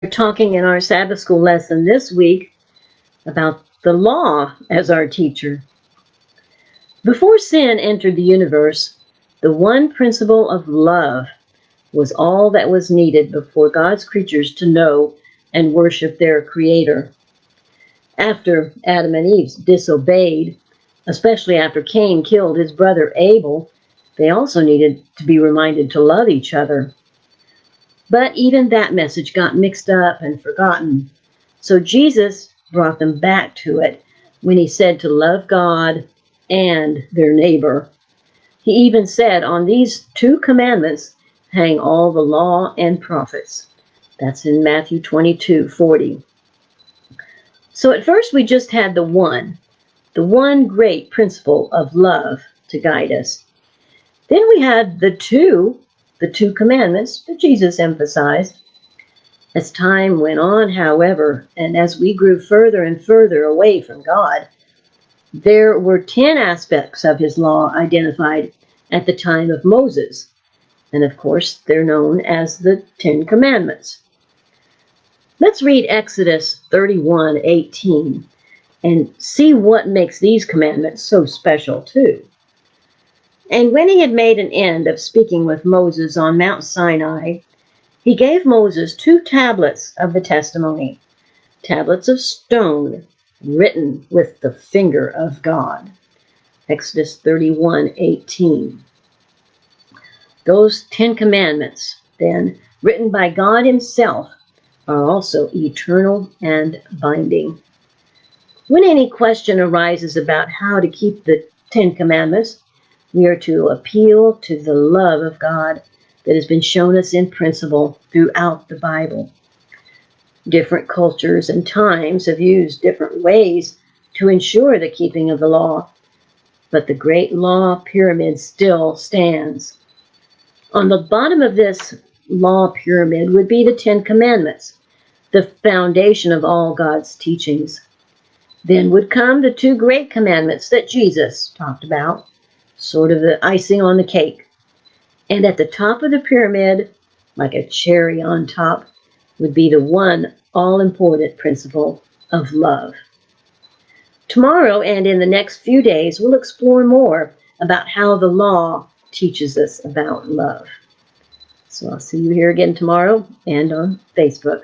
We're talking in our Sabbath School lesson this week about the law as our teacher. Before sin entered the universe, the one principle of love was all that was needed for God's creatures to know and worship their Creator. After Adam and Eve disobeyed, especially after Cain killed his brother Abel, they also needed to be reminded to love each other. But even that message got mixed up and forgotten. So Jesus brought them back to it when he said to love God and their neighbor. He even said, on these two commandments hang all the law and prophets. That's in Matthew 22:40. So at first we just had the one great principle of love to guide us. Then we had the two commandments that Jesus emphasized. As time went on, however, and as we grew further and further away from God, there were 10 aspects of his law identified at the time of Moses. And of course, they're known as the 10 Commandments. Let's read Exodus 31:18 and see what makes these commandments so special too. And when he had made an end of speaking with Moses on Mount Sinai, he gave Moses 2 tablets of the testimony, tablets of stone written with the finger of God. Exodus 31:18. Those 10 commandments, then, written by God himself, are also eternal and binding. When any question arises about how to keep the 10 commandments, we are to appeal to the love of God that has been shown us in principle throughout the Bible. Different cultures and times have used different ways to ensure the keeping of the law, but the great law pyramid still stands. On the bottom of this law pyramid would be the 10 Commandments, the foundation of all God's teachings. Then would come the 2 great commandments that Jesus talked about, sort of the icing on the cake. And at the top of the pyramid, like a cherry on top, would be the one all-important principle of love. Tomorrow and in the next few days, we'll explore more about how the law teaches us about love. So I'll see you here again tomorrow and on Facebook.